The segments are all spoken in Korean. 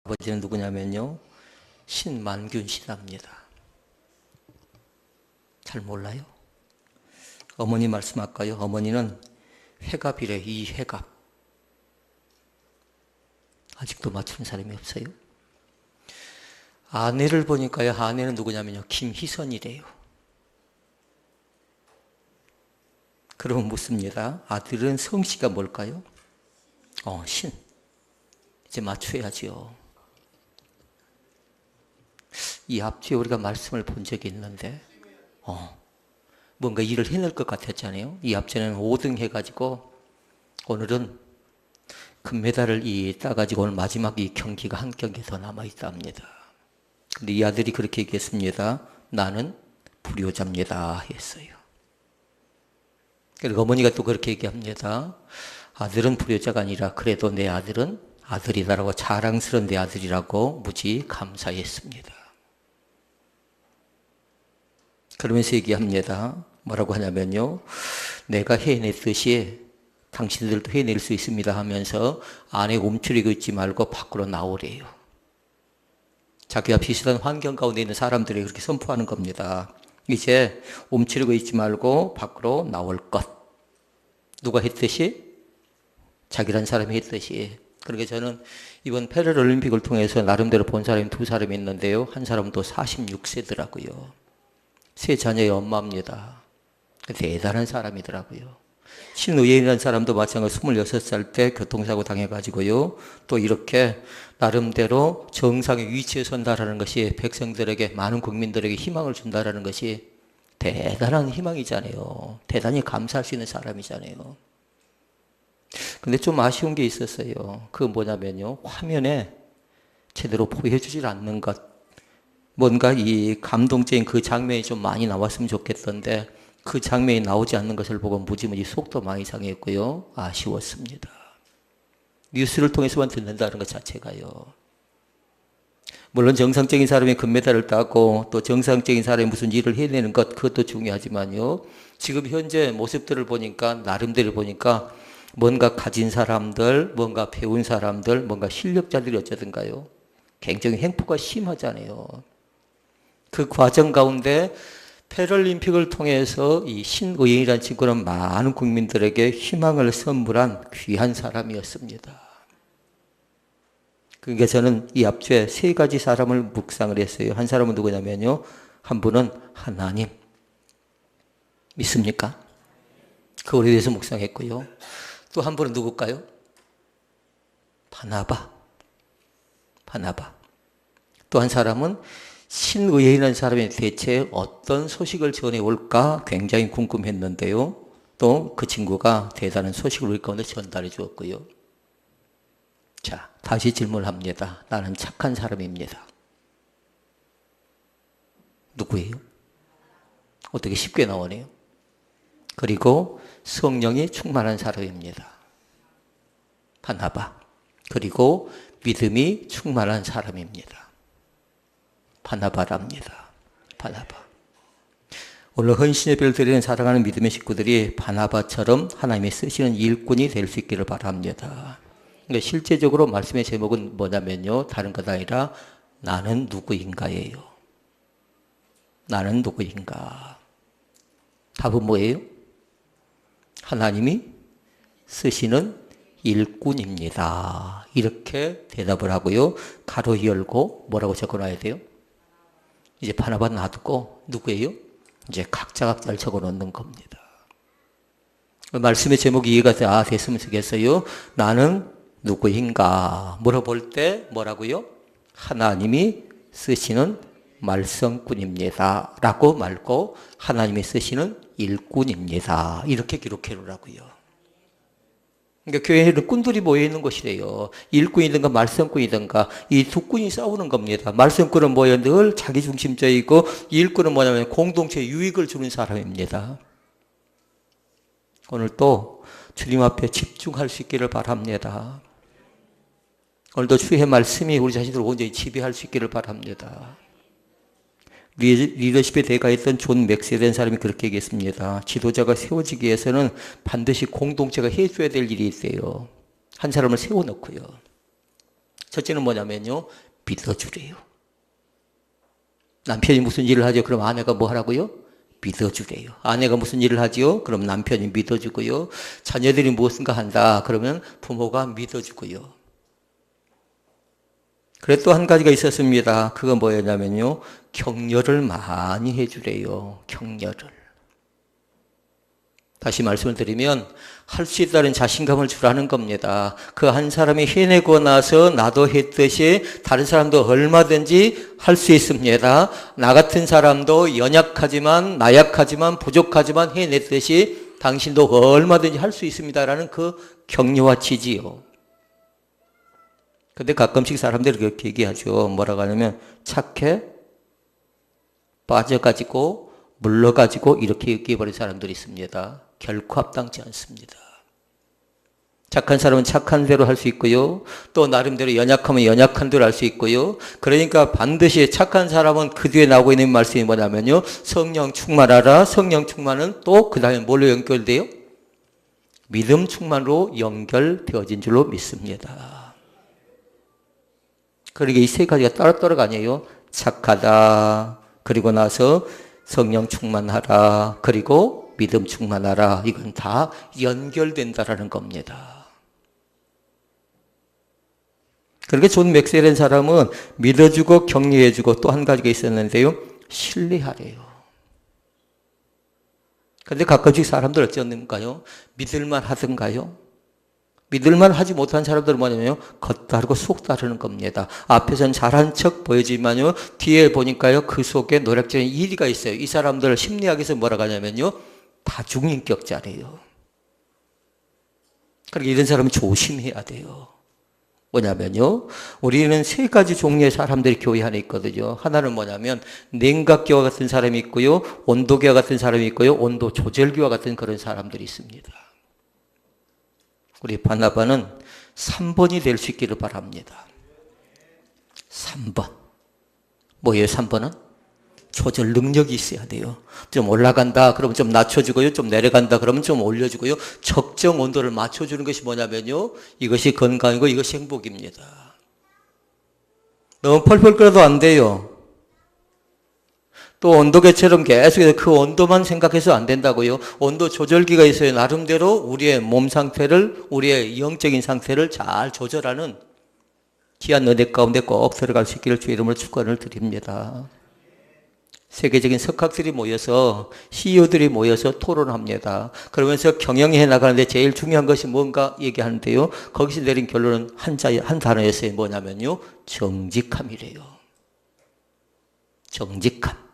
아버지는 누구냐면요, 신만균 신합니다. 잘 몰라요? 어머니 말씀할까요? 어머니는 회갑이래. 이회갑. 아직도 맞추는 사람이 없어요. 아내를 보니까요, 아내는 누구냐면요, 김희선이래요. 그러면 묻습니다. 아들은 성씨가 뭘까요? 신. 이제 맞춰야지요. 이 앞뒤에 우리가 말씀을 본 적이 있는데, 뭔가 일을 해낼 것 같았잖아요. 이 앞전에는 5등 해가지고, 오늘은 금메달을 따가지고 오늘 마지막 이 경기가 한 경기 더 남아있답니다. 근데 이 아들이 그렇게 얘기했습니다. 나는 불효자입니다. 했어요. 그리고 어머니가 또 그렇게 얘기합니다. 아들은 불효자가 아니라 그래도 내 아들은 아들이다라고 자랑스러운 내 아들이라고 무지 감사했습니다. 그러면서 얘기합니다. 뭐라고 하냐면요. 내가 해냈듯이 당신들도 해낼 수 있습니다 하면서 안에 움츠리고 있지 말고 밖으로 나오래요. 자기와 비슷한 환경 가운데 있는 사람들이 그렇게 선포하는 겁니다. 이제 움츠리고 있지 말고 밖으로 나올 것. 누가 했듯이? 자기란 사람이 했듯이. 그러니까 저는 이번 패럴올림픽을 통해서 나름대로 본 사람이 두 사람이 있는데요. 한 사람은 또 46세더라고요. 세 자녀의 엄마입니다. 대단한 사람이더라고요. 신의예인이라는 사람도 마찬가지로 26살 때 교통사고 당해가지고요. 또 이렇게 나름대로 정상의 위치에 선다라는 것이 백성들에게, 많은 국민들에게 희망을 준다라는 것이 대단한 희망이잖아요. 대단히 감사할 수 있는 사람이잖아요. 근데 좀 아쉬운 게 있었어요. 그건 뭐냐면요. 화면에 제대로 보여주질 않는 것. 뭔가 이 감동적인 그 장면이 좀 많이 나왔으면 좋겠던데 그 장면이 나오지 않는 것을 보고 무지무지 속도 많이 상했고요. 아쉬웠습니다. 뉴스를 통해서만 듣는다는 것 자체가요. 물론 정상적인 사람이 금메달을 따고 또 정상적인 사람이 무슨 일을 해내는 것, 그것도 중요하지만요. 지금 현재 모습들을 보니까, 나름대로 보니까 뭔가 가진 사람들, 뭔가 배운 사람들, 뭔가 실력자들이 어쩌든가요. 굉장히 횡포가 심하잖아요. 그 과정 가운데 패럴림픽을 통해서 이 신의예인이라는 친구는 많은 국민들에게 희망을 선물한 귀한 사람이었습니다. 그러니까 저는 이 앞뒤에 세 가지 사람을 묵상을 했어요. 한 사람은 누구냐면요. 한 분은 하나님. 믿습니까? 그거에 대해서 묵상했고요. 또 한 분은 누굴까요? 바나바. 또 한 사람은 신의예인이라는 사람이 대체 어떤 소식을 전해올까 굉장히 궁금했는데요. 또 그 친구가 대단한 소식을 우리 가운데 전달해 주었고요. 자, 다시 질문을 합니다. 나는 착한 사람입니다. 누구예요? 어떻게 쉽게 나오네요. 그리고 성령이 충만한 사람입니다. 바나바. 그리고 믿음이 충만한 사람입니다. 바나바랍니다. 바나바. 오늘 헌신예배를 드리는 사랑하는 믿음의 식구들이 바나바처럼 하나님이 쓰시는 일꾼이 될 수 있기를 바랍니다. 그러니까 실제적으로 말씀의 제목은 뭐냐면요. 다른 것 아니라 나는 누구인가예요. 나는 누구인가. 답은 뭐예요? 하나님이 쓰시는 일꾼입니다. 이렇게 대답을 하고요. 가로 열고 뭐라고 적어놔야 돼요? 이제 바나바 놔두고 누구예요? 이제 각자를 적어놓는 겁니다. 말씀의 제목이 이해가 됐으면 좋겠어요. 나는 누구인가 물어볼 때 뭐라고요? 하나님이 쓰시는 말썽꾼입니다. 라고 말고 하나님이 쓰시는 일꾼입니다. 이렇게 기록해놓으라고요. 그러니까 교회에는 꾼들이 모여있는 곳이래요. 일꾼이든가 말썽꾼이든가 이 두 꾼이 싸우는 겁니다. 말썽꾼은 뭐예요? 늘 자기중심적이고 일꾼은 뭐냐면 공동체 유익을 주는 사람입니다. 오늘 또 주님 앞에 집중할 수 있기를 바랍니다. 오늘도 주의 말씀이 우리 자신들을 온전히 지배할 수 있기를 바랍니다. 리더십의 대가였던 존 맥스에 사람이 그렇게 얘기했습니다. 지도자가 세워지기 위해서는 반드시 공동체가 해줘야 될 일이 있어요. 한 사람을 세워놓고요. 첫째는 뭐냐면요, 믿어주래요. 남편이 무슨 일을 하죠? 그럼 아내가 뭐 하라고요? 믿어주래요. 아내가 무슨 일을 하죠? 그럼 남편이 믿어주고요. 자녀들이 무엇인가 한다. 그러면 부모가 믿어주고요. 그래 또 한 가지가 있었습니다. 그건 뭐였냐면요, 격려를 많이 해주래요. 격려를. 다시 말씀을 드리면 할 수 있다는 자신감을 주라는 겁니다. 그 한 사람이 해내고 나서 나도 했듯이 다른 사람도 얼마든지 할 수 있습니다. 나 같은 사람도 연약하지만 나약하지만 부족하지만 해냈듯이 당신도 얼마든지 할 수 있습니다라는 그 격려와 지지요. 근데 가끔씩 사람들이 그렇게 얘기하죠. 뭐라고 하냐면 착해, 빠져가지고, 물러가지고 이렇게 얘기해버린 사람들이 있습니다. 결코 합당치 않습니다. 착한 사람은 착한 대로 할 수 있고요. 또 나름대로 연약하면 연약한 대로 할 수 있고요. 그러니까 반드시 착한 사람은 그 뒤에 나오고 있는 말씀이 뭐냐면요, 성령 충만하라. 성령 충만은 또 그 다음에 뭘로 연결돼요? 믿음 충만으로 연결되어진 줄로 믿습니다. 그러니까 이 세 가지가 따로따로가 아니에요. 착하다. 그리고 나서 성령 충만하라. 그리고 믿음 충만하라. 이건 다 연결된다라는 겁니다. 그렇게 존 맥스웰이라는 사람은 믿어주고 격려해주고 또 한 가지가 있었는데요, 신뢰하래요. 그런데 가끔씩 사람들 어쩌는가요? 믿을만 하던가요? 믿을만 하지 못한 사람들은 뭐냐면요, 겉다르고 속다르는 겁니다. 앞에서는 잘한 척 보여지만요, 뒤에 보니까요, 그 속에 노략질인 이리가 있어요. 이 사람들을 심리학에서 뭐라고 하냐면요, 다중인격자래요. 그러니까 이런 사람은 조심해야 돼요. 뭐냐면요, 우리는 세 가지 종류의 사람들이 교회 안에 있거든요. 하나는 뭐냐면 냉각기와 같은 사람이 있고요, 온도계와 같은 사람이 있고요, 온도 조절기와 같은 그런 사람들이 있습니다. 우리 바나바는 3번이 될 수 있기를 바랍니다. 3번. 뭐예요, 3번은? 조절 능력이 있어야 돼요. 좀 올라간다 그러면 좀 낮춰주고요, 좀 내려간다 그러면 좀 올려주고요. 적정 온도를 맞춰주는 것이 뭐냐면요, 이것이 건강이고 이것이 행복입니다. 너무 펄펄 끓어도 안 돼요. 또 온도계처럼 계속해서 그 온도만 생각해서 안 된다고요. 온도 조절기가 있어요. 나름대로 우리의 몸 상태를, 우리의 영적인 상태를 잘 조절하는 귀한 은혜 가운데 꼭 들어갈 수 있기를 주의 이름으로 축원을 드립니다. 세계적인 석학들이 모여서, CEO들이 모여서 토론합니다. 그러면서 경영해 나가는데 제일 중요한 것이 뭔가 얘기하는데요, 거기서 내린 결론은 한 단어였어요. 뭐냐면요, 정직함이래요. 정직함.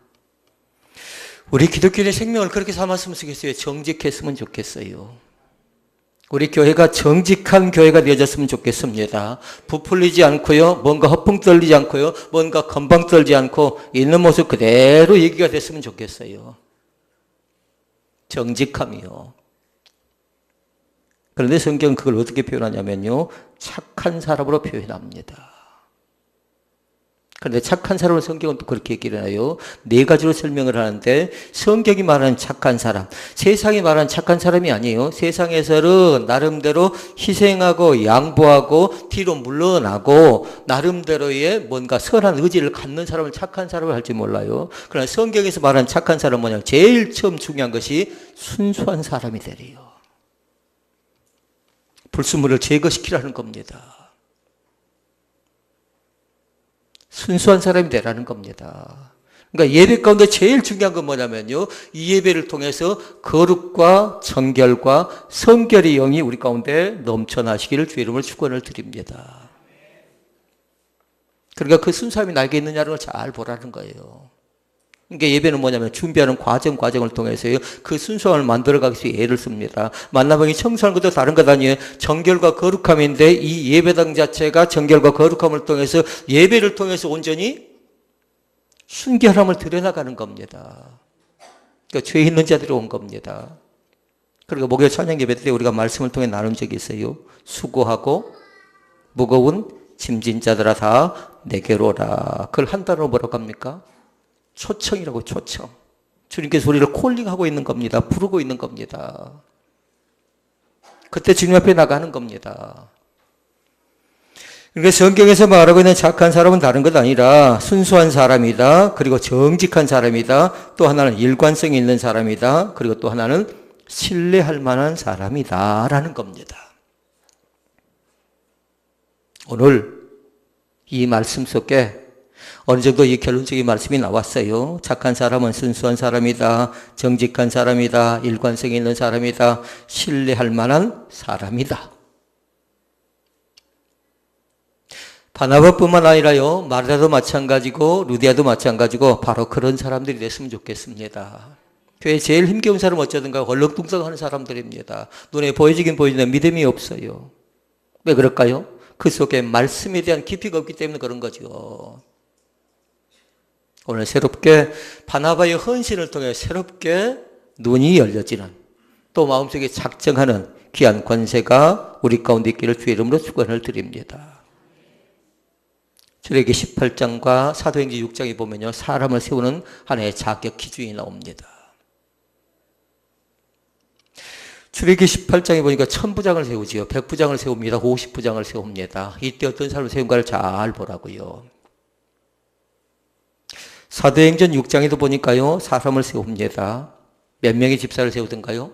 우리 기독교인의 생명을 그렇게 삼았으면 좋겠어요. 정직했으면 좋겠어요. 우리 교회가 정직한 교회가 되어졌으면 좋겠습니다. 부풀리지 않고요, 뭔가 허풍 떨리지 않고요, 뭔가 건방 떨지 않고 있는 모습 그대로 얘기가 됐으면 좋겠어요. 정직함이요. 그런데 성경은 그걸 어떻게 표현하냐면요, 착한 사람으로 표현합니다. 그런데 착한 사람을 성경은 또 그렇게 얘기를 해요. 네 가지로 설명을 하는데, 성경이 말하는 착한 사람, 세상이 말하는 착한 사람이 아니에요. 세상에서는 나름대로 희생하고 양보하고 뒤로 물러나고 나름대로의 뭔가 선한 의지를 갖는 사람을 착한 사람을 할지 몰라요. 그러나 성경에서 말하는 착한 사람은 뭐냐면 제일 처음 중요한 것이 순수한 사람이 되래요. 불순물을 제거시키라는 겁니다. 순수한 사람이 되라는 겁니다. 그러니까 예배 가운데 제일 중요한 건 뭐냐면요, 이 예배를 통해서 거룩과 정결과 성결의 영이 우리 가운데 넘쳐나시기를 주의 이름으로 축원을 드립니다. 그러니까 그 순수함이 나에게 있느냐는 걸 잘 보라는 거예요. 그러니까 예배는 뭐냐면 준비하는 과정을 통해서요, 그 순수함을 만들어가기 위해서 애를 씁니다. 만나보니 청소하는 것도 다른 것 아니에요. 정결과 거룩함인데 이 예배당 자체가 정결과 거룩함을 통해서, 예배를 통해서 온전히 순결함을 드러나가는 겁니다. 그러니까 죄 있는 자들이 온 겁니다. 그리고 목요일 찬양 예배 때 우리가 말씀을 통해 나눈 적이 있어요. 수고하고 무거운 짐진 자들아 다 내게로 오라. 그걸 한 단어로 뭐라고 합니까? 초청이라고, 초청. 주님께서 우리를 콜링하고 있는 겁니다. 부르고 있는 겁니다. 그때 주님 앞에 나가는 겁니다. 그러니까 성경에서 말하고 있는 착한 사람은 다른 것 아니라 순수한 사람이다. 그리고 정직한 사람이다. 또 하나는 일관성이 있는 사람이다. 그리고 또 하나는 신뢰할 만한 사람이다. 라는 겁니다. 오늘 이 말씀 속에 어느 정도 이 결론적인 말씀이 나왔어요. 착한 사람은 순수한 사람이다. 정직한 사람이다. 일관성이 있는 사람이다. 신뢰할 만한 사람이다. 바나바뿐만 아니라요, 마르다도 마찬가지고 루디아도 마찬가지고 바로 그런 사람들이 됐으면 좋겠습니다. 교회 제일 힘겨운 사람은 어쩌든가 얼렁뚱땅하는 사람들입니다. 눈에 보여지긴 보이는데 믿음이 없어요. 왜 그럴까요? 그 속에 말씀에 대한 깊이가 없기 때문에 그런 거죠. 오늘 새롭게 바나바의 헌신을 통해 새롭게 눈이 열려지는, 또 마음속에 작정하는 귀한 권세가 우리 가운데 있기를 주의 이름으로 축원을 드립니다. 출애굽기 18장과 사도행전 6장에 보면요, 사람을 세우는 하나의 자격 기준이 나옵니다. 출애굽기 18장에 보니까 1000부장을 세우지요. 100부장을 세웁니다. 50부장을 세웁니다. 이때 어떤 사람을 세운가를 잘 보라고요. 사도행전 6장에도 보니까요, 사람을 세웁니다. 몇 명의 집사를 세우던가요?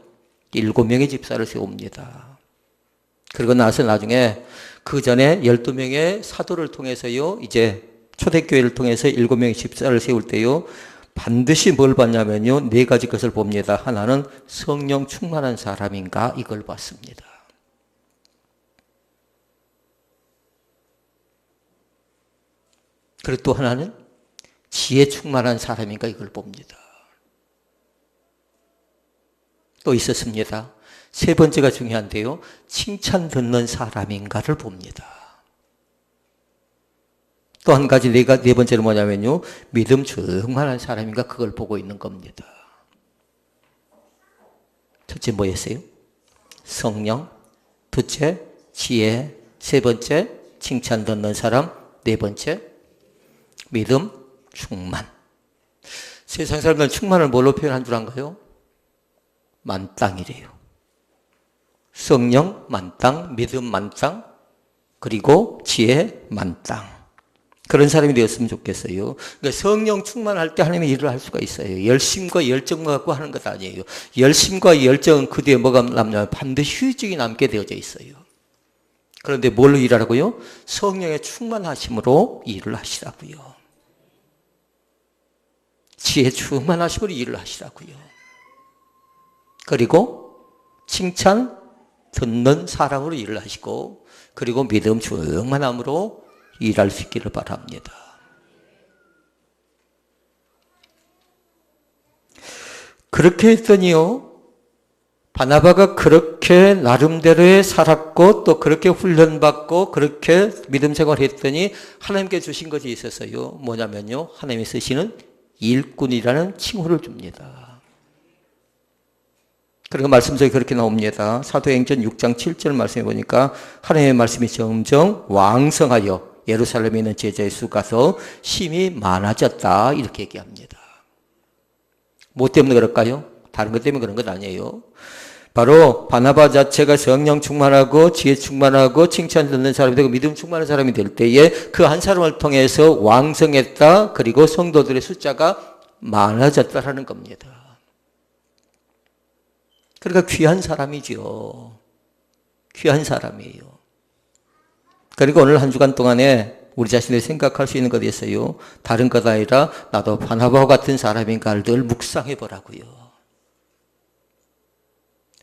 7명의 집사를 세웁니다. 그리고 나서 나중에 그 전에 12명의 사도를 통해서요, 이제 초대교회를 통해서 7명의 집사를 세울 때요, 반드시 뭘 봤냐면요, 4가지 것을 봅니다. 하나는 성령 충만한 사람인가, 이걸 봤습니다. 그리고 또 하나는 지혜 충만한 사람인가, 이걸 봅니다. 또 있었습니다. 세 번째가 중요한데요, 칭찬 듣는 사람인가를 봅니다. 또 한 가지 네 번째는 뭐냐면요, 믿음 충만한 사람인가, 그걸 보고 있는 겁니다. 첫째 뭐였어요? 성령. 둘째 지혜. 세 번째 칭찬 듣는 사람. 네 번째 믿음 충만. 세상 사람들은 충만을 뭘로 표현한 줄 안가요? 만땅이래요. 성령 만땅, 믿음 만땅, 그리고 지혜 만땅. 그런 사람이 되었으면 좋겠어요. 그러니까 성령 충만할 때 하나님의 일을 할 수가 있어요. 열심과 열정만 갖고 하는 것 아니에요. 열심과 열정은 그 뒤에 뭐가 남냐면 반드시 휴직이 남게 되어져 있어요. 그런데 뭘로 일하라고요? 성령의 충만하심으로 일을 하시라고요. 지혜 충만하심으로 일을 하시라고요. 그리고 칭찬 듣는 사람으로 일을 하시고, 그리고 믿음 충만함으로 일할 수 있기를 바랍니다. 그렇게 했더니요, 바나바가 그렇게 나름대로의 살았고 또 그렇게 훈련받고 그렇게 믿음 생활을 했더니 하나님께 주신 것이 있어서요, 뭐냐면요, 하나님이 쓰시는 일꾼이라는 칭호를 줍니다. 그리고 말씀 속에 그렇게 나옵니다. 사도행전 6장 7절 말씀해 보니까 하나님의 말씀이 점점 왕성하여 예루살렘에 있는 제자의 수가 더 심히 많아졌다, 이렇게 얘기합니다. 뭐 때문에 그럴까요? 다른 것 때문에 그런 것 아니에요. 바로 바나바 자체가 성령 충만하고 지혜 충만하고 칭찬 듣는 사람이 되고 믿음 충만한 사람이 될 때에 그 한 사람을 통해서 왕성했다, 그리고 성도들의 숫자가 많아졌다라는 겁니다. 그러니까 귀한 사람이죠. 귀한 사람이에요. 그리고 오늘 한 주간 동안에 우리 자신을 생각할 수 있는 것이 있어요. 다른 것 아니라 나도 바나바와 같은 사람인가를 늘 묵상해 보라고요.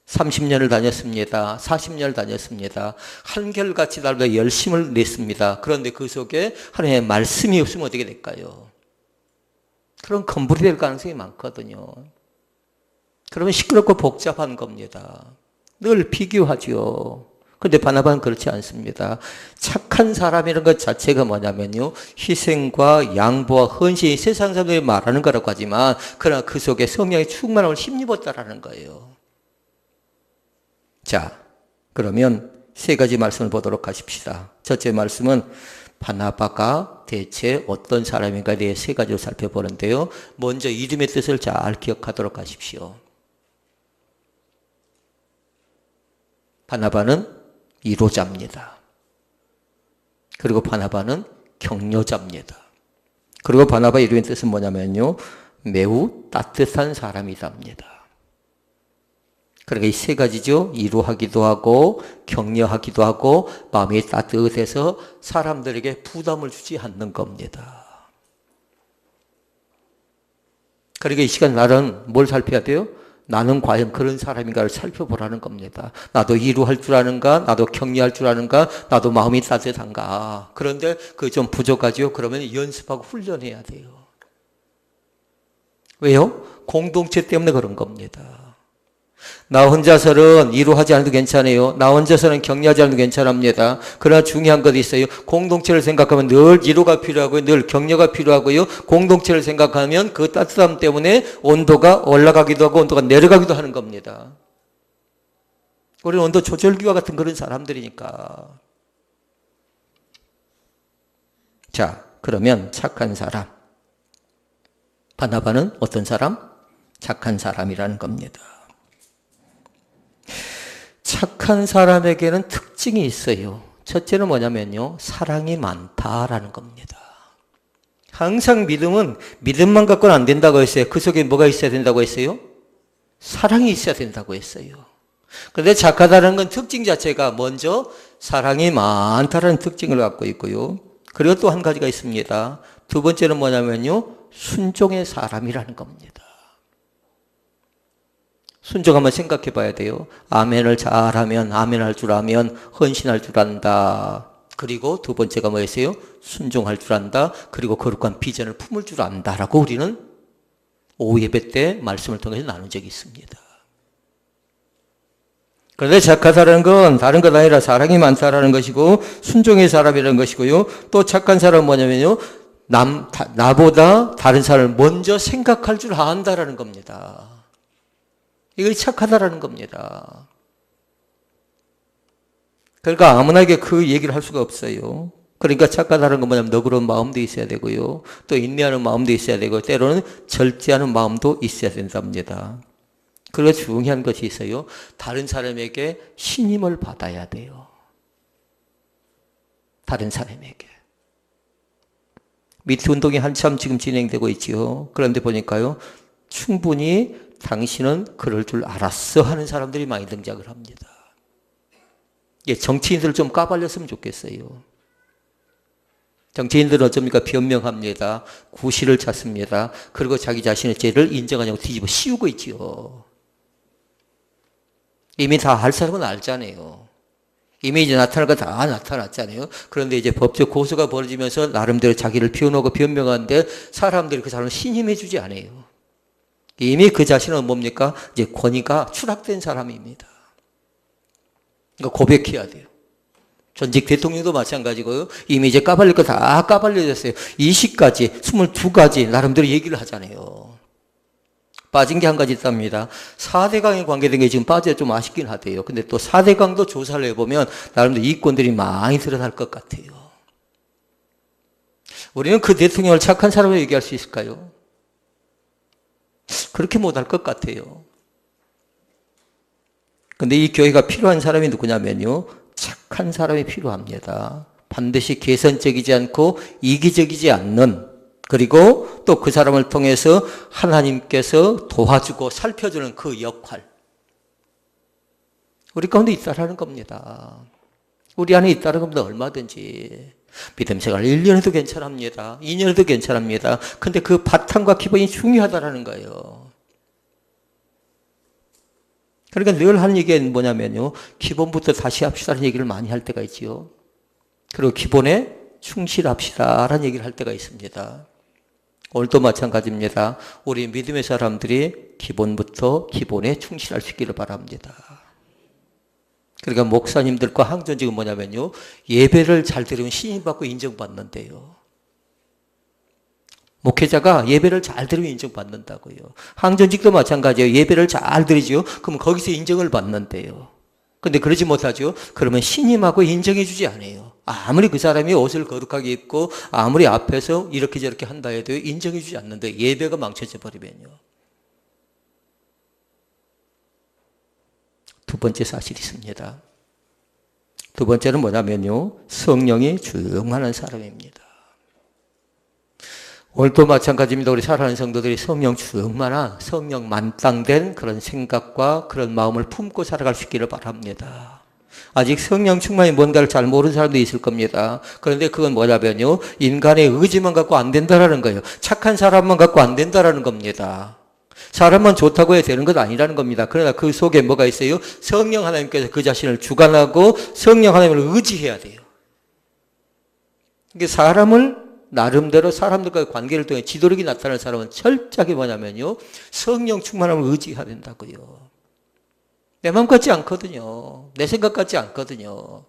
30년을 다녔습니다. 40년을 다녔습니다. 한결같이 나보다 열심을 냈습니다. 그런데 그 속에 하나님의 말씀이 없으면 어떻게 될까요? 그런 건물이 될 가능성이 많거든요. 그러면 시끄럽고 복잡한 겁니다. 늘 비교하죠. 그런데 바나바는 그렇지 않습니다. 착한 사람이라는 것 자체가 뭐냐면요, 희생과 양보와 헌신이 세상 사람들이 말하는 거라고 하지만 그러나 그 속에 성령의 충만함을 힘입었다라는 거예요. 자, 그러면 세 가지 말씀을 보도록 하십시다. 첫째 말씀은 바나바가 대체 어떤 사람인가에 대해 세 가지로 살펴보는데요, 먼저 이름의 뜻을 잘 기억하도록 하십시오. 바나바는 이로자입니다. 그리고 바나바는 격려자입니다. 그리고 바나바의 이름의 뜻은 뭐냐면요, 매우 따뜻한 사람이답니다. 그러니까 이 세 가지죠. 위로하기도 하고 격려하기도 하고 마음이 따뜻해서 사람들에게 부담을 주지 않는 겁니다. 그러니까 이 시간 나는 뭘 살펴야 돼요? 나는 과연 그런 사람인가를 살펴보라는 겁니다. 나도 위로할 줄 아는가? 나도 격려할 줄 아는가? 나도 마음이 따뜻한가? 그런데 그게 좀 부족하죠? 그러면 연습하고 훈련해야 돼요. 왜요? 공동체 때문에 그런 겁니다. 나 혼자서는 위로하지 않아도 괜찮아요. 나 혼자서는 격려하지 않아도 괜찮습니다. 그러나 중요한 것이 있어요. 공동체를 생각하면 늘 위로가 필요하고요. 늘 격려가 필요하고요. 공동체를 생각하면 그 따뜻함 때문에 온도가 올라가기도 하고 온도가 내려가기도 하는 겁니다. 우리는 온도 조절기와 같은 그런 사람들이니까. 자, 그러면 착한 사람. 바나바는 어떤 사람? 착한 사람이라는 겁니다. 착한 사람에게는 특징이 있어요. 첫째는 뭐냐면요, 사랑이 많다라는 겁니다. 항상 믿음은 믿음만 갖고는 안 된다고 했어요. 그 속에 뭐가 있어야 된다고 했어요? 사랑이 있어야 된다고 했어요. 그런데 착하다는 건 특징 자체가 먼저 사랑이 많다라는 특징을 갖고 있고요. 그리고 또 한 가지가 있습니다. 두 번째는 뭐냐면요, 순종의 사람이라는 겁니다. 순종 한번 생각해 봐야 돼요. 아멘을 잘하면, 아멘할 줄 아면 헌신할 줄 안다. 그리고 두 번째가 뭐였어요? 순종할 줄 안다. 그리고 거룩한 비전을 품을 줄 안다라고 우리는 오후 예배 때 말씀을 통해서 나눈 적이 있습니다. 그런데 착하다는 건 다른 것 아니라 사랑이 많다라는 것이고 순종의 사람이라는 것이고요. 또 착한 사람은 뭐냐면요, 나보다 다른 사람을 먼저 생각할 줄 안다라는 겁니다. 이걸 착하다라는 겁니다. 그러니까 아무나에게 그 얘기를 할 수가 없어요. 그러니까 착하다는 건 뭐냐면 너그러운 마음도 있어야 되고요. 또 인내하는 마음도 있어야 되고 때로는 절제하는 마음도 있어야 된답니다. 그리고 중요한 것이 있어요. 다른 사람에게 신임을 받아야 돼요. 다른 사람에게. 미투 운동이 한참 지금 진행되고 있지요. 그런데 보니까요, 충분히 당신은 그럴 줄 알았어 하는 사람들이 많이 등장을 합니다. 예, 정치인들 좀 까발렸으면 좋겠어요. 정치인들은 어쩝니까? 변명합니다. 구실을 찾습니다. 그리고 자기 자신의 죄를 인정하냐고 뒤집어 씌우고 있지요. 이미 다 할 사람은 알잖아요. 이미 이제 나타날 거 다 나타났잖아요. 그런데 이제 법적 고소가 벌어지면서 나름대로 자기를 비워놓고 변명하는데 사람들이 그 사람을 신임해 주지 않아요. 이미 그 자신은 뭡니까? 이제 권위가 추락된 사람입니다. 그러니까 고백해야 돼요. 전직 대통령도 마찬가지고요. 이미 이제 까발릴 거 다 까발려졌어요. 20가지, 22가지 나름대로 얘기를 하잖아요. 빠진 게 한 가지 있답니다. 4대강에 관계된 게 지금 빠져야 좀 아쉽긴 하대요. 근데 또 4대강도 조사를 해보면 나름대로 이권들이 많이 드러날 것 같아요. 우리는 그 대통령을 착한 사람으로 얘기할 수 있을까요? 그렇게 못할 것 같아요. 근데 이 교회가 필요한 사람이 누구냐면요, 착한 사람이 필요합니다. 반드시 개선적이지 않고 이기적이지 않는, 그리고 또 그 사람을 통해서 하나님께서 도와주고 살펴주는 그 역할, 우리 가운데 있다라는 겁니다. 우리 안에 있다는 겁니다. 얼마든지. 믿음 생활 1년에도 괜찮습니다. 2년에도 괜찮습니다. 근데 그 바탕과 기본이 중요하다는 거예요. 그러니까 늘 하는 얘기는 뭐냐면요, 기본부터 다시 합시다라는 얘기를 많이 할 때가 있지요. 그리고 기본에 충실합시다라는 얘기를 할 때가 있습니다. 오늘도 마찬가지입니다. 우리 믿음의 사람들이 기본부터 기본에 충실할 수 있기를 바랍니다. 그러니까 목사님들과 항전직은 뭐냐면요, 예배를 잘 드리면 신임받고 인정받는데요. 목회자가 예배를 잘 드리면 인정받는다고요. 항전직도 마찬가지예요. 예배를 잘 드리죠. 그러면 거기서 인정을 받는데요. 근데 그러지 못하죠. 그러면 신임하고 인정해 주지 않아요. 아무리 그 사람이 옷을 거룩하게 입고 아무리 앞에서 이렇게 저렇게 한다 해도 인정해 주지 않는데 예배가 망쳐져 버리면요. 두 번째 사실이 있습니다. 두 번째는 뭐냐면요, 성령이 충만한 사람입니다. 오늘도 마찬가지입니다. 우리 사랑하는 성도들이 성령 충만한, 성령 만땅된 그런 생각과 그런 마음을 품고 살아갈 수 있기를 바랍니다. 아직 성령 충만이 뭔가를 잘 모르는 사람도 있을 겁니다. 그런데 그건 뭐냐면요, 인간의 의지만 갖고 안 된다라는 거예요. 착한 사람만 갖고 안 된다라는 겁니다. 사람만 좋다고 해야 되는 건 아니라는 겁니다. 그러나 그 속에 뭐가 있어요? 성령 하나님께서 그 자신을 주관하고 성령 하나님을 의지해야 돼요. 이게 사람을 나름대로 사람들과의 관계를 통해 지도력이 나타나는 사람은 철저하게 뭐냐면요, 성령 충만함을 의지해야 된다고요. 내 마음 같지 않거든요. 내 생각 같지 않거든요.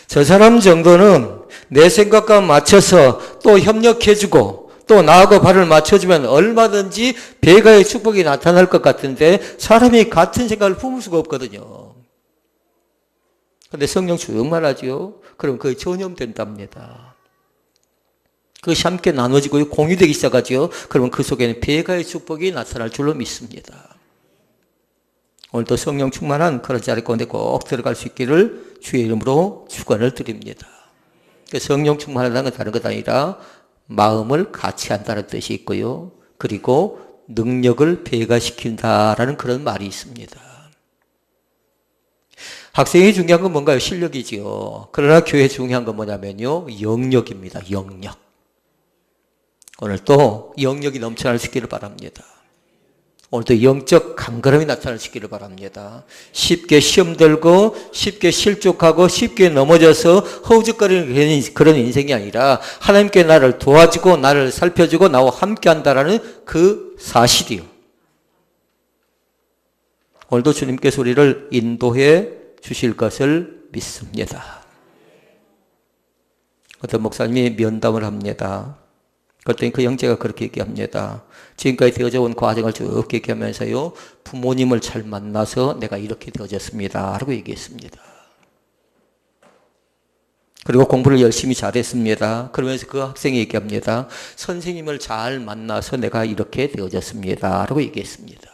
저 사람 정도는 내 생각과 맞춰서 또 협력해주고 또 나하고 발을 맞춰주면 얼마든지 배가의 축복이 나타날 것 같은데 사람이 같은 생각을 품을 수가 없거든요. 그런데 성령 충만하죠. 그럼 그게 전염된답니다. 그것이 함께 나눠지고 공유되기 시작하죠. 그러면 그 속에는 배가의 축복이 나타날 줄로 믿습니다. 오늘도 성령 충만한 그런 자리 가운데 꼭 들어갈 수 있기를 주의 이름으로 축원을 드립니다. 성령 충만하다는 건 다른 것 아니라 마음을 같이 한다는 뜻이 있고요. 그리고 능력을 배가시킨다라는 그런 말이 있습니다. 학생이 중요한 건 뭔가요? 실력이지요. 그러나 교회 중요한 건 뭐냐면요, 영역입니다. 영역. 오늘도 영역이 넘쳐날 수 있기를 바랍니다. 오늘도 영적 강건함이 나타날 수 있기를 바랍니다. 쉽게 시험 들고 쉽게 실족하고 쉽게 넘어져서 허우적거리는 그런 인생이 아니라 하나님께 나를 도와주고 나를 살펴주고 나와 함께 한다라는 그 사실이요. 오늘도 주님께서 우리를 인도해 주실 것을 믿습니다. 어떤 목사님이 면담을 합니다. 그랬더니 그 형제가 그렇게 얘기합니다. 지금까지 되어져 온 과정을 쭉 얘기하면서요, 부모님을 잘 만나서 내가 이렇게 되어졌습니다 라고 얘기했습니다. 그리고 공부를 열심히 잘했습니다. 그러면서 그 학생이 얘기합니다. 선생님을 잘 만나서 내가 이렇게 되어졌습니다 라고 얘기했습니다.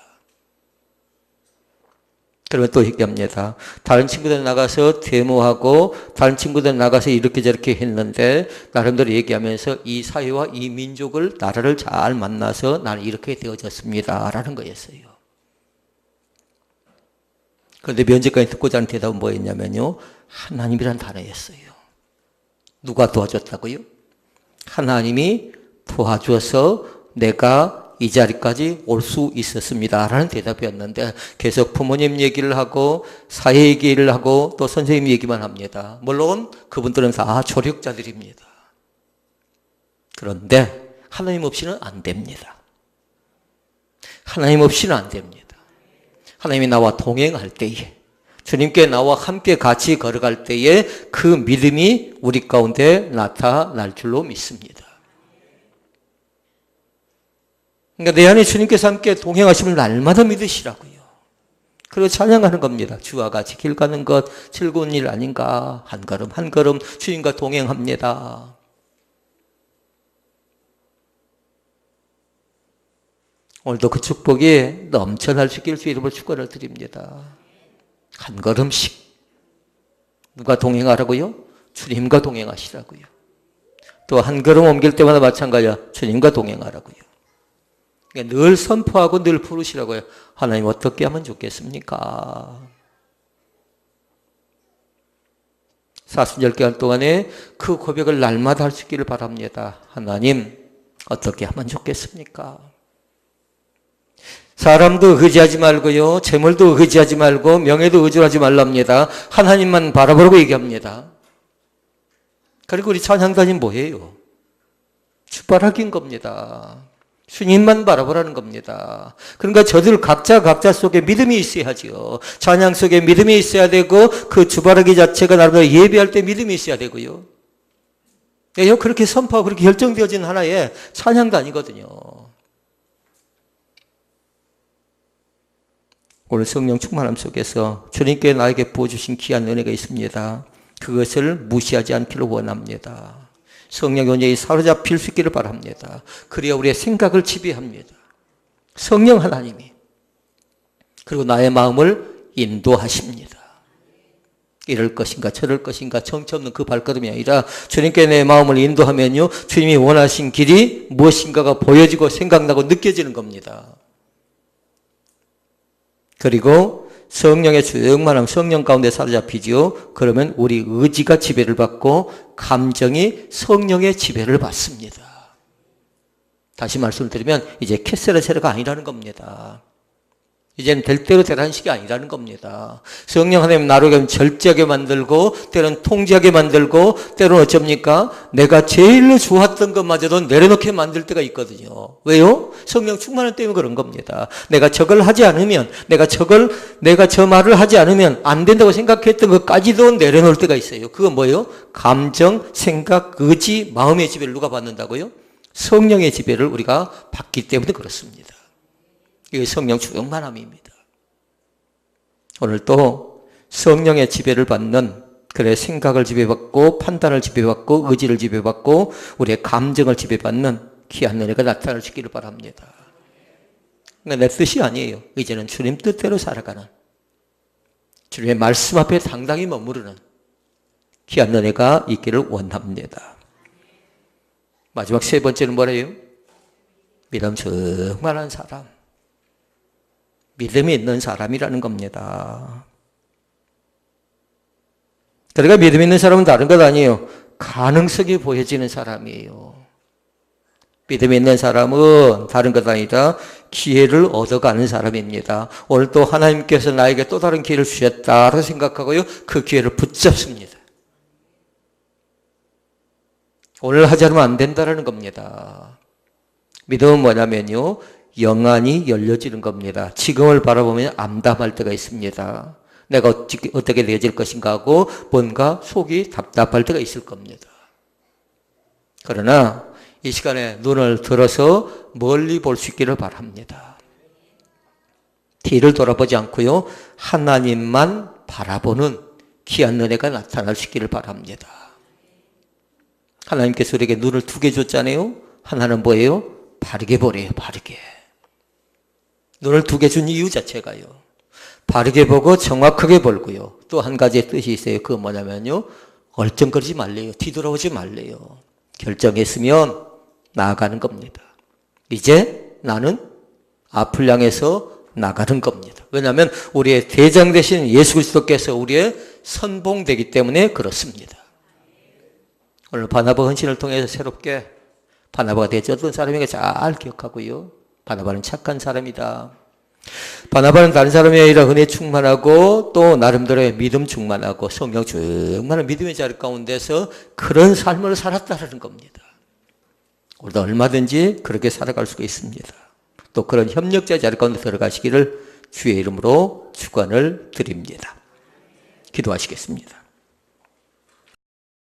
그러면 또 얘기합니다. 다른 친구들 나가서 데모하고 다른 친구들 나가서 이렇게 저렇게 했는데 나름대로 얘기하면서 이 사회와 이 민족을, 나라를 잘 만나서 나는 이렇게 되어졌습니다 라는 거였어요. 그런데 면접관이 듣고자 하는 대답은 뭐였냐면요, 하나님이란 단어였어요. 누가 도와줬다고요? 하나님이 도와줘서 내가 이 자리까지 올 수 있었습니다 라는 대답이었는데 계속 부모님 얘기를 하고 사회 얘기를 하고 또 선생님 얘기만 합니다. 물론 그분들은 다 조력자들입니다. 그런데 하나님 없이는 안 됩니다. 하나님 없이는 안 됩니다. 하나님이 나와 동행할 때에, 주님께 나와 함께 같이 걸어갈 때에 그 믿음이 우리 가운데 나타날 줄로 믿습니다. 그러니까 내 안에 주님께서 함께 동행하심을 날마다 믿으시라고요. 그리고 찬양하는 겁니다. 주와 같이 길 가는 것 즐거운 일 아닌가. 한 걸음 한 걸음 주님과 동행합니다. 오늘도 그 축복이 넘쳐날 수 있기를 주의 이름으로 축원을 드립니다. 한 걸음씩 누가 동행하라고요? 주님과 동행하시라고요. 또 한 걸음 옮길 때마다 마찬가지야. 주님과 동행하라고요. 늘 선포하고 늘 부르시라고요. 하나님 어떻게 하면 좋겠습니까? 40개월 동안에 그 고백을 날마다 할 수 있기를 바랍니다. 하나님 어떻게 하면 좋겠습니까? 사람도 의지하지 말고요, 재물도 의지하지 말고 명예도 의존하지 말랍니다. 하나님만 바라보라고 얘기합니다. 그리고 우리 찬양단이 뭐예요? 주바라기인 겁니다. 주님만 바라보라는 겁니다. 그러니까 저들 각자 속에 믿음이 있어야죠. 찬양 속에 믿음이 있어야 되고 그 주바라기 자체가 나름대로 예배할 때 믿음이 있어야 되고요. 그렇게 선포하고 그렇게 결정되어진 하나의 찬양단이거든요. 오늘 성령 충만함 속에서 주님께 나에게 부어주신 귀한 은혜가 있습니다. 그것을 무시하지 않기를 원합니다. 성령의 온전히 사로잡힐 수 있기를 바랍니다. 그래야 우리의 생각을 지배합니다. 성령 하나님이. 그리고 나의 마음을 인도하십니다. 이럴 것인가 저럴 것인가 정처 없는 그 발걸음이 아니라 주님께 내 마음을 인도하면요, 주님이 원하신 길이 무엇인가가 보여지고 생각나고 느껴지는 겁니다. 그리고 성령의 충만함, 성령 가운데 사로잡히지요. 그러면 우리 의지가 지배를 받고 감정이 성령의 지배를 받습니다. 다시 말씀드리면 이제 캐세라세라가 아니라는 겁니다. 이제는 될 대로 되라는 식이 아니라는 겁니다. 성령 하나님 나를 절제하게 만들고 때로는 통제하게 만들고 때로는 어쩝니까? 내가 제일로 좋았던 것마저도 내려놓게 만들 때가 있거든요. 왜요? 성령 충만함 때문에 그런 겁니다. 내가 저걸 하지 않으면 내가 저 말을 하지 않으면 안 된다고 생각했던 것까지도 내려놓을 때가 있어요. 그건 뭐예요? 감정, 생각, 의지, 마음의 지배를 누가 받는다고요? 성령의 지배를 우리가 받기 때문에 그렇습니다. 이게 성령 충만함입니다. 오늘 또 성령의 지배를 받는, 그래 생각을 지배받고 판단을 지배받고 의지를 지배받고 우리의 감정을 지배받는 귀한 은혜가 나타날 수 있기를 바랍니다. 내 뜻이 아니에요. 이제는 주님 뜻대로 살아가는, 주님의 말씀 앞에 당당히 머무르는 귀한 은혜가 있기를 원합니다. 마지막 세 번째는 뭐래요? 믿음 충만한 사람. 믿음이 있는 사람이라는 겁니다. 그러니까 믿음 있는 사람은 다른 것 아니에요. 가능성이 보여지는 사람이에요. 믿음 있는 사람은 다른 것 아니라 기회를 얻어가는 사람입니다. 오늘 또 하나님께서 나에게 또 다른 기회를 주셨다고 생각하고요, 그 기회를 붙잡습니다. 오늘 하지 않으면 안 된다는 겁니다. 믿음은 뭐냐면요, 영안이 열려지는 겁니다. 지금을 바라보면 암담할 때가 있습니다. 내가 어떻게 되어질 것인가 하고 뭔가 속이 답답할 때가 있을 겁니다. 그러나 이 시간에 눈을 들어서 멀리 볼 수 있기를 바랍니다. 뒤를 돌아보지 않고요, 하나님만 바라보는 귀한 은혜가 나타날 수 있기를 바랍니다. 하나님께서 우리에게 눈을 두 개 줬잖아요. 하나는 뭐예요? 바르게 보래요. 바르게. 눈을 두 개 준 이유 자체가요, 바르게 보고 정확하게 보고요. 또 한 가지의 뜻이 있어요. 그건 뭐냐면요, 얼쩡거리지 말래요. 뒤돌아오지 말래요. 결정했으면 나아가는 겁니다. 이제 나는 앞을 향해서 나가는 겁니다. 왜냐하면 우리의 대장 되신 예수 그리스도께서 우리의 선봉되기 때문에 그렇습니다. 오늘 바나바 헌신을 통해서 새롭게 바나바가 되었지. 어떤 사람에게 잘 기억하고요, 바나바는 착한 사람이다. 바나바는 다른 사람이 아니라 은혜 충만하고 또 나름대로의 믿음 충만하고 성령 충만한 믿음의 자리 가운데서 그런 삶을 살았다는 겁니다. 우리도 얼마든지 그렇게 살아갈 수가 있습니다. 또 그런 협력자 자리 가운데 들어가시기를 주의 이름으로 축원을 드립니다. 기도하시겠습니다.